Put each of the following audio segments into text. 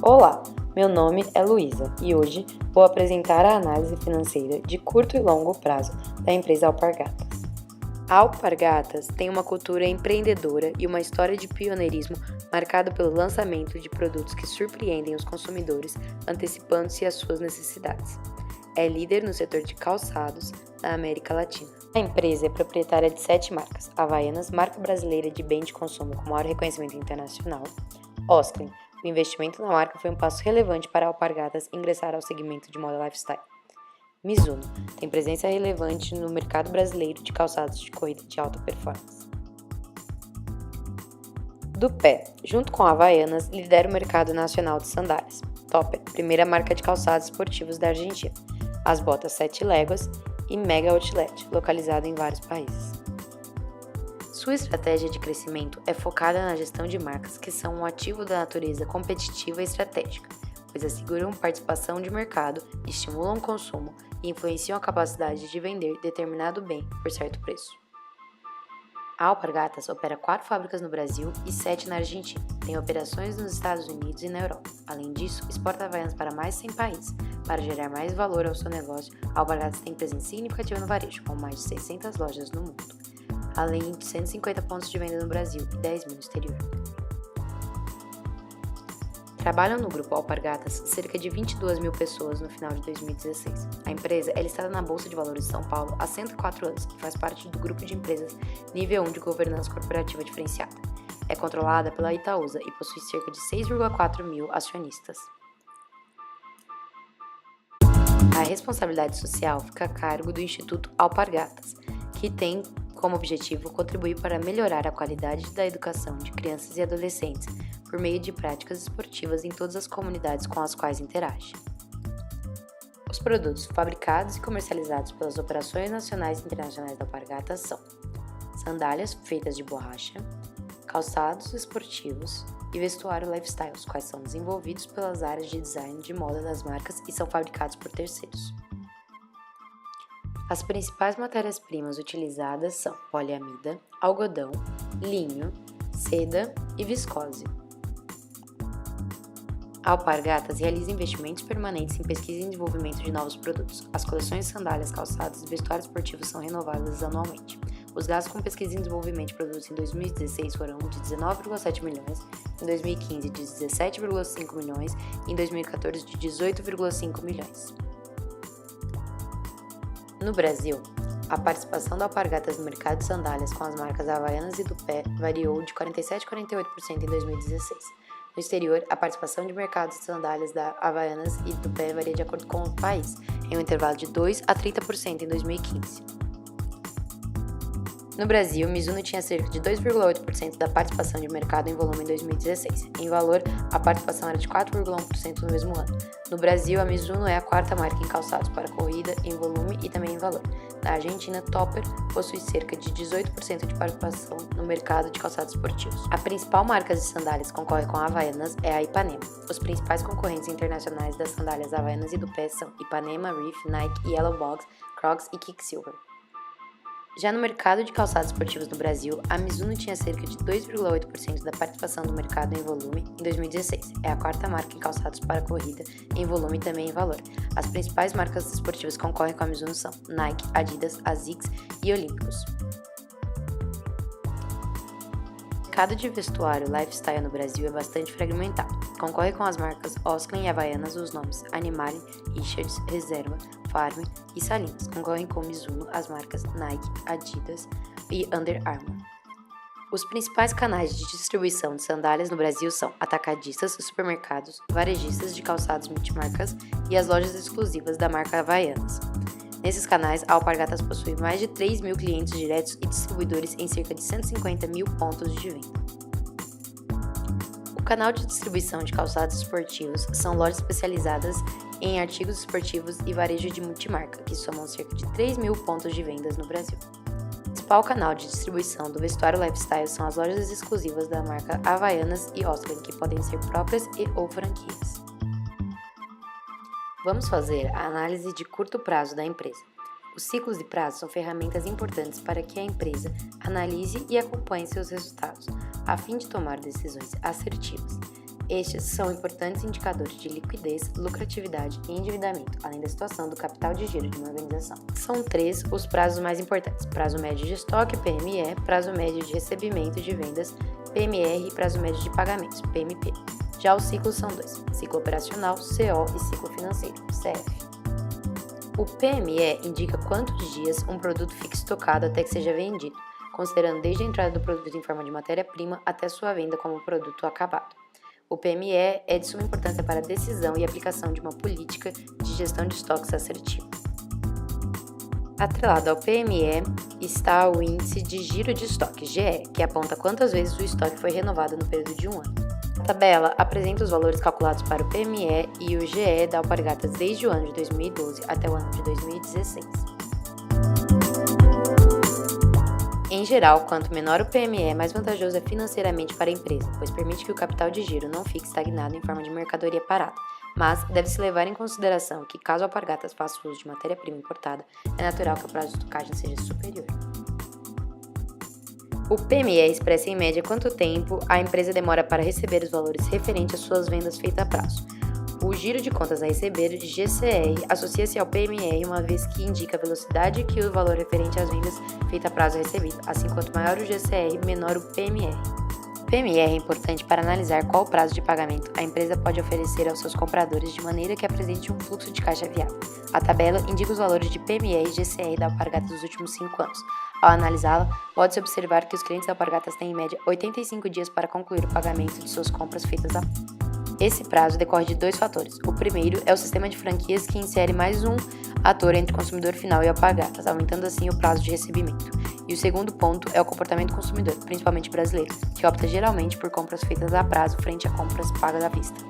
Olá, meu nome é Luísa e hoje vou apresentar a análise financeira de curto e longo prazo da empresa Alpargatas. A Alpargatas tem uma cultura empreendedora e uma história de pioneirismo marcada pelo lançamento de produtos que surpreendem os consumidores, antecipando-se às suas necessidades. É líder no setor de calçados na América Latina. A empresa é proprietária de 7 marcas: Havaianas, marca brasileira de bem de consumo com maior reconhecimento internacional; Osklen, o investimento na marca foi um passo relevante para a Alpargatas ingressar ao segmento de moda lifestyle. Mizuno tem presença relevante no mercado brasileiro de calçados de corrida de alta performance. Dupé, junto com a Havaianas, lidera o mercado nacional de sandálias. Topper, primeira marca de calçados esportivos da Argentina. As botas 7 léguas e Mega Outlet, localizado em vários países. Sua estratégia de crescimento é focada na gestão de marcas que são um ativo da natureza competitiva e estratégica, pois asseguram participação de mercado, estimulam o consumo e influenciam a capacidade de vender determinado bem por certo preço. A Alpargatas opera 4 fábricas no Brasil e 7 na Argentina. Tem operações nos Estados Unidos e na Europa. Além disso, exporta Havaianas para mais de 100 países. Para gerar mais valor ao seu negócio, a Alpargatas tem presença significativa no varejo, com mais de 600 lojas no mundo, além de 150 pontos de venda no Brasil e 10 mil no exterior. Trabalham no grupo Alpargatas cerca de 22 mil pessoas no final de 2016. A empresa é listada na Bolsa de Valores de São Paulo há 104 anos e faz parte do grupo de empresas nível 1 de governança corporativa diferenciada. É controlada pela Itaúsa e possui cerca de 6,4 mil acionistas. A responsabilidade social fica a cargo do Instituto Alpargatas, que tem como objetivo contribuir para melhorar a qualidade da educação de crianças e adolescentes por meio de práticas esportivas em todas as comunidades com as quais interage. Os produtos fabricados e comercializados pelas operações nacionais e internacionais da Alpargatas são sandálias feitas de borracha, calçados esportivos e vestuário lifestyle, os quais são desenvolvidos pelas áreas de design de moda das marcas e são fabricados por terceiros. As principais matérias-primas utilizadas são poliamida, algodão, linho, seda e viscose. A Alpargatas realiza investimentos permanentes em pesquisa e desenvolvimento de novos produtos. As coleções de sandálias, calçados e vestuário esportivo são renovadas anualmente. Os gastos com pesquisa e desenvolvimento de produtos em 2016 foram de 19,7 milhões, em 2015 de 17,5 milhões e em 2014 de 18,5 milhões. No Brasil, a participação da Alpargatas no mercado de sandálias com as marcas Havaianas e Dupé variou de 47% a 48% em 2016. No exterior, a participação de mercado de sandálias da Havaianas e Dupé varia de acordo com o país, em um intervalo de 2% a 30% em 2015. No Brasil, Mizuno tinha cerca de 2,8% da participação de mercado em volume em 2016. Em valor, a participação era de 4,1% no mesmo ano. No Brasil, a Mizuno é a 4ª marca em calçados para corrida em volume e também em valor. Na Argentina, Topper possui cerca de 18% de participação no mercado de calçados esportivos. A principal marca de sandálias que concorre com a Havaianas é a Ipanema. Os principais concorrentes internacionais das sandálias Havaianas e Dupé são Ipanema, Reef, Nike, Yellow Box, Crocs e Quiksilver. Já no mercado de calçados esportivos no Brasil, a Mizuno tinha cerca de 2,8% da participação do mercado em volume em 2016. É a 4ª marca em calçados para corrida, em volume e também em valor. As principais marcas esportivas que concorrem com a Mizuno são Nike, Adidas, Asics e Olímpicos. O mercado de vestuário lifestyle no Brasil é bastante fragmentado. Concorre com as marcas Osklen e Havaianas os nomes Animale, Richards, Reserva, Farm e Salinas. Concorrem com Mizuno as marcas Nike, Adidas e Under Armour. Os principais canais de distribuição de sandálias no Brasil são atacadistas, supermercados, varejistas de calçados multimarcas e as lojas exclusivas da marca Havaianas. Nesses canais, a Alpargatas possui mais de 3 mil clientes diretos e distribuidores em cerca de 150 mil pontos de venda. O canal de distribuição de calçados esportivos são lojas especializadas em artigos esportivos e varejo de multimarca, que somam cerca de 3 mil pontos de vendas no Brasil. O principal canal de distribuição do vestuário lifestyle são as lojas exclusivas da marca Havaianas e Osklen, que podem ser próprias e ou franquias. Vamos fazer a análise de curto prazo da empresa. Os ciclos de prazo são ferramentas importantes para que a empresa analise e acompanhe seus resultados. a fim de tomar decisões assertivas. Estes são importantes indicadores de liquidez, lucratividade e endividamento, além da situação do capital de giro de uma organização. São 3 os prazos mais importantes: prazo médio de estoque, PME, prazo médio de recebimento de vendas, PMR, e prazo médio de pagamentos, PMP. Já os ciclos são 2: ciclo operacional, CO, e ciclo financeiro, CF. O PME indica quantos dias um produto fica estocado até que seja vendido, considerando desde a entrada do produto em forma de matéria-prima até sua venda como produto acabado. O PME é de suma importância para a decisão e aplicação de uma política de gestão de estoques assertiva. Atrelado ao PME está o Índice de Giro de Estoque, GE, que aponta quantas vezes o estoque foi renovado no período de um ano. A tabela apresenta os valores calculados para o PME e o GE da Alpargatas desde o ano de 2012 até o ano de 2016. Em geral, quanto menor o PME, mais vantajoso é financeiramente para a empresa, pois permite que o capital de giro não fique estagnado em forma de mercadoria parada. Mas deve-se levar em consideração que, caso a Alpargatas faça uso de matéria-prima importada, é natural que o prazo de estocagem seja superior. O PME expressa em média quanto tempo a empresa demora para receber os valores referentes às suas vendas feitas a prazo. O giro de contas a receber, GCR, associa-se ao PMR, uma vez que indica a velocidade que o valor referente às vendas feitas a prazo é recebido. Assim, quanto maior o GCR, menor o PMR. O PMR é importante para analisar qual prazo de pagamento a empresa pode oferecer aos seus compradores de maneira que apresente um fluxo de caixa viável. A tabela indica os valores de PMR e GCR da Alpargatas dos últimos 5 anos. Ao analisá-la, pode-se observar que os clientes da Alpargatas têm em média 85 dias para concluir o pagamento de suas compras feitas a prazo. Esse prazo decorre de 2 fatores. O primeiro é o sistema de franquias, que insere mais um ator entre o consumidor final e a Alpargatas, aumentando assim o prazo de recebimento. E o segundo ponto é o comportamento do consumidor, principalmente brasileiro, que opta geralmente por compras feitas a prazo frente a compras pagas à vista.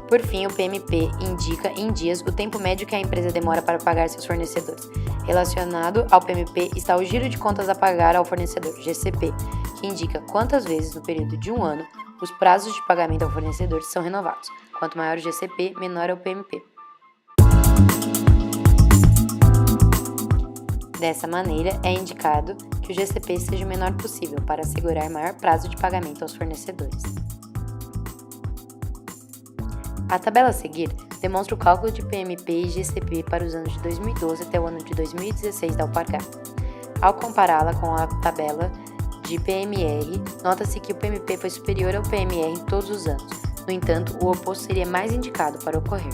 Por fim, o PMP indica em dias o tempo médio que a empresa demora para pagar seus fornecedores. Relacionado ao PMP está o giro de contas a pagar ao fornecedor, GCP, que indica quantas vezes no período de um ano os prazos de pagamento ao fornecedor são renovados. Quanto maior o GCP, menor é o PMP. Dessa maneira, é indicado que o GCP seja o menor possível para assegurar maior prazo de pagamento aos fornecedores. A tabela a seguir demonstra o cálculo de PMP e GCP para os anos de 2012 até o ano de 2016 da Alpargatas. Ao compará-la com a tabela de PMR, nota-se que o PMP foi superior ao PMR em todos os anos. No entanto, o oposto seria mais indicado para ocorrer.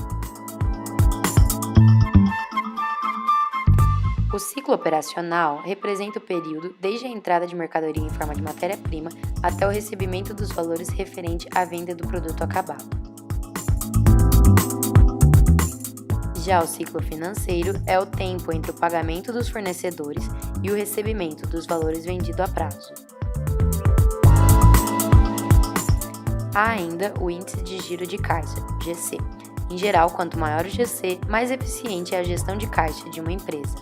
O ciclo operacional representa o período desde a entrada de mercadoria em forma de matéria-prima até o recebimento dos valores referente à venda do produto acabado. Já o ciclo financeiro é o tempo entre o pagamento dos fornecedores e o recebimento dos valores vendidos a prazo. Há ainda o índice de giro de caixa, GC. Em geral, quanto maior o GC, mais eficiente é a gestão de caixa de uma empresa.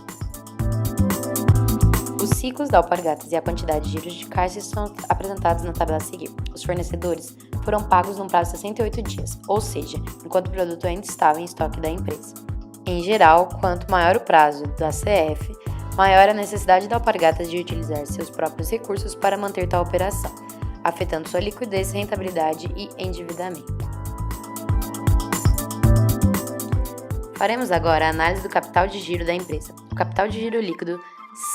Os ciclos da Alpargatas e a quantidade de giros de caixa são apresentados na tabela a seguir. Os fornecedores foram pagos num prazo de 68 dias, ou seja, enquanto o produto ainda estava em estoque da empresa. Em geral, quanto maior o prazo da CF, maior a necessidade da Alpargatas de utilizar seus próprios recursos para manter tal operação, afetando sua liquidez, rentabilidade e endividamento. Faremos agora a análise do capital de giro da empresa. O capital de giro líquido,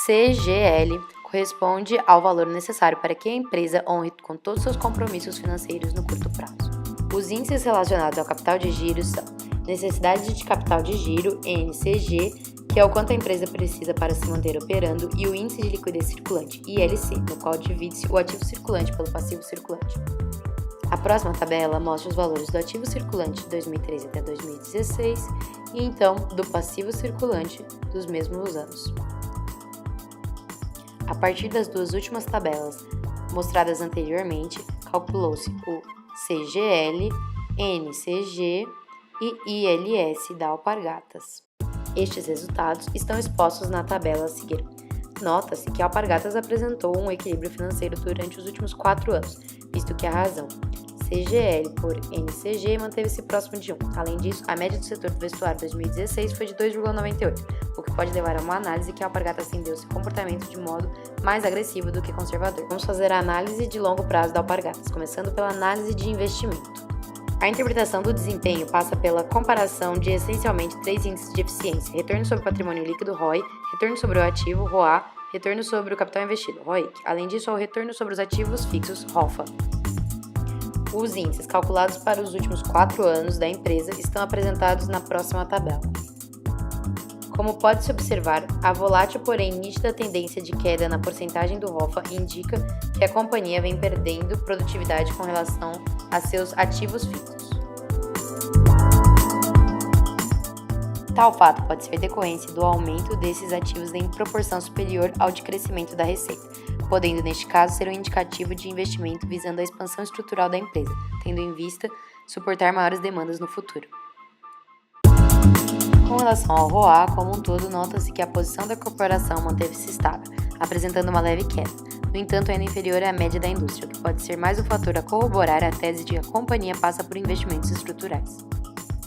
CGL, corresponde ao valor necessário para que a empresa honre com todos seus compromissos financeiros no curto prazo. Os índices relacionados ao capital de giro são necessidade de capital de giro, NCG, que é o quanto a empresa precisa para se manter operando, e o índice de liquidez circulante, ILC, no qual divide-se o ativo circulante pelo passivo circulante. A próxima tabela mostra os valores do ativo circulante de 2013 até 2016 e então do passivo circulante dos mesmos anos. A partir das duas últimas tabelas mostradas anteriormente, calculou-se o CGL, NCG e ILS da Alpargatas. Estes resultados estão expostos na tabela a seguir. Nota-se que a Alpargatas apresentou um equilíbrio financeiro durante os últimos 4 anos, visto que a razão CGL por NCG manteve-se próximo de 1. Além disso, a média do setor do vestuário 2016 foi de 2,98, o que pode levar a uma análise que a Alpargatas tendeu seu comportamento de modo mais agressivo do que conservador. Vamos fazer a análise de longo prazo da Alpargatas, começando pela análise de investimento. A interpretação do desempenho passa pela comparação de essencialmente 3 índices de eficiência: retorno sobre o patrimônio líquido, ROI, retorno sobre o ativo, ROA, retorno sobre o capital investido, ROIC. Além disso, ao retorno sobre os ativos fixos, ROFA. Os índices calculados para os últimos 4 anos da empresa estão apresentados na próxima tabela. Como pode-se observar, a volátil, porém nítida tendência de queda na porcentagem do ROFA indica que a companhia vem perdendo produtividade com relação a seus ativos fixos. Tal fato pode ser decorrência do aumento desses ativos em proporção superior ao de crescimento da receita, podendo, neste caso, ser um indicativo de investimento visando a expansão estrutural da empresa, tendo em vista suportar maiores demandas no futuro. Com relação ao ROA, como um todo, nota-se que a posição da corporação manteve-se estável, apresentando uma leve queda, no entanto ainda inferior à média da indústria, o que pode ser mais um fator a corroborar a tese de que a companhia passa por investimentos estruturais.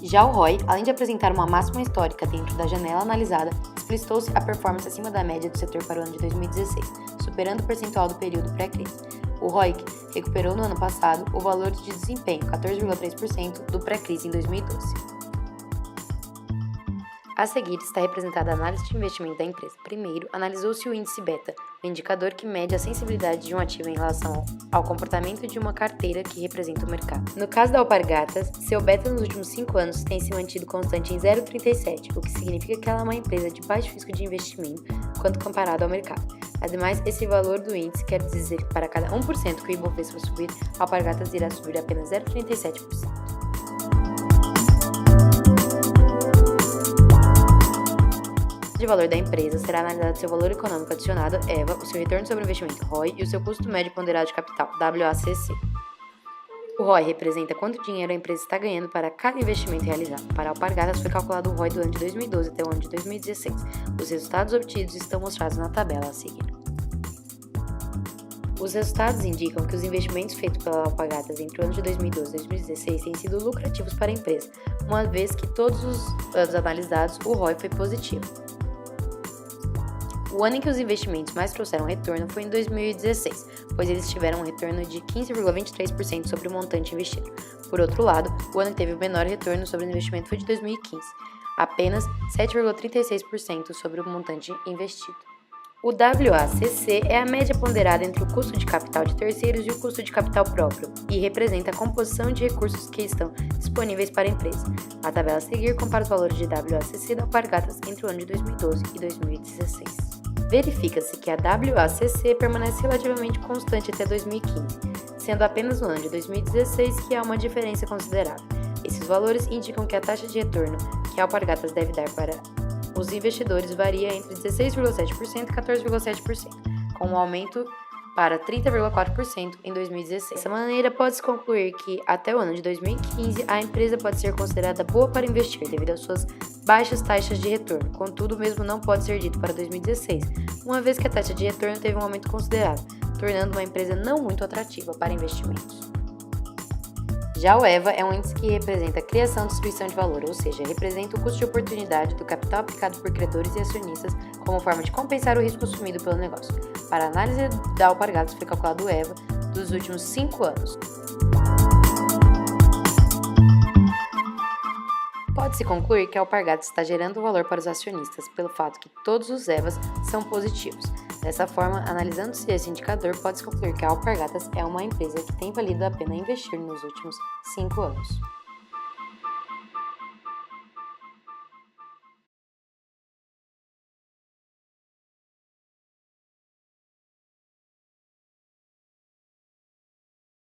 Já o ROI, além de apresentar uma máxima histórica dentro da janela analisada, explicitou-se a performance acima da média do setor para o ano de 2016, superando o percentual do período pré-crise. O ROIC recuperou no ano passado o valor de desempenho, 14,3%, do pré-crise em 2012. A seguir está representada a análise de investimento da empresa. Primeiro, analisou-se o índice beta, o indicador que mede a sensibilidade de um ativo em relação ao comportamento de uma carteira que representa o mercado. No caso da Alpargatas, seu beta nos últimos 5 anos tem se mantido constante em 0,37, o que significa que ela é uma empresa de baixo risco de investimento quando comparado ao mercado. Ademais, esse valor do índice quer dizer que para cada 1% que o Ibovespa subir, a Alpargatas irá subir apenas 0,37%. De valor da empresa será analisado seu valor econômico adicionado, EVA, o seu retorno sobre o investimento, ROI, e o seu custo médio ponderado de capital, WACC. O ROI representa quanto dinheiro a empresa está ganhando para cada investimento realizado. Para a Alpargatas foi calculado o ROI do ano de 2012 até o ano de 2016. Os resultados obtidos estão mostrados na tabela a seguir. Os resultados indicam que os investimentos feitos pela Alpargatas entre o ano de 2012 e 2016 têm sido lucrativos para a empresa, uma vez que todos os anos analisados o ROI foi positivo. O ano em que os investimentos mais trouxeram retorno foi em 2016, pois eles tiveram um retorno de 15,23% sobre o montante investido. Por outro lado, o ano que teve o menor retorno sobre o investimento foi de 2015, apenas 7,36% sobre o montante investido. O WACC é a média ponderada entre o custo de capital de terceiros e o custo de capital próprio, e representa a composição de recursos que estão disponíveis para a empresa. A tabela a seguir compara os valores de WACC da Alpargatas entre o ano de 2012 e 2016. Verifica-se que a WACC permanece relativamente constante até 2015, sendo apenas no ano de 2016 que há uma diferença considerável. Esses valores indicam que a taxa de retorno que a Alpargatas deve dar para os investidores varia entre 16,7% e 14,7%, com um aumento para 30,4% em 2016. Dessa maneira, pode-se concluir que, até o ano de 2015, a empresa pode ser considerada boa para investir devido às suas baixas taxas de retorno. Contudo, o mesmo não pode ser dito para 2016, uma vez que a taxa de retorno teve um aumento considerável, tornando uma empresa não muito atrativa para investimentos. Já o EVA é um índice que representa a criação e distribuição de valor, ou seja, representa o custo de oportunidade do capital aplicado por credores e acionistas como forma de compensar o risco assumido pelo negócio. Para a análise da Alpargatas foi calculado o EVA dos últimos 5 anos. Pode-se concluir que a Alpargatas está gerando valor para os acionistas pelo fato que todos os EVAs são positivos. Dessa forma, analisando-se esse indicador, pode-se concluir que a Alpargatas é uma empresa que tem valido a pena investir nos últimos 5 anos.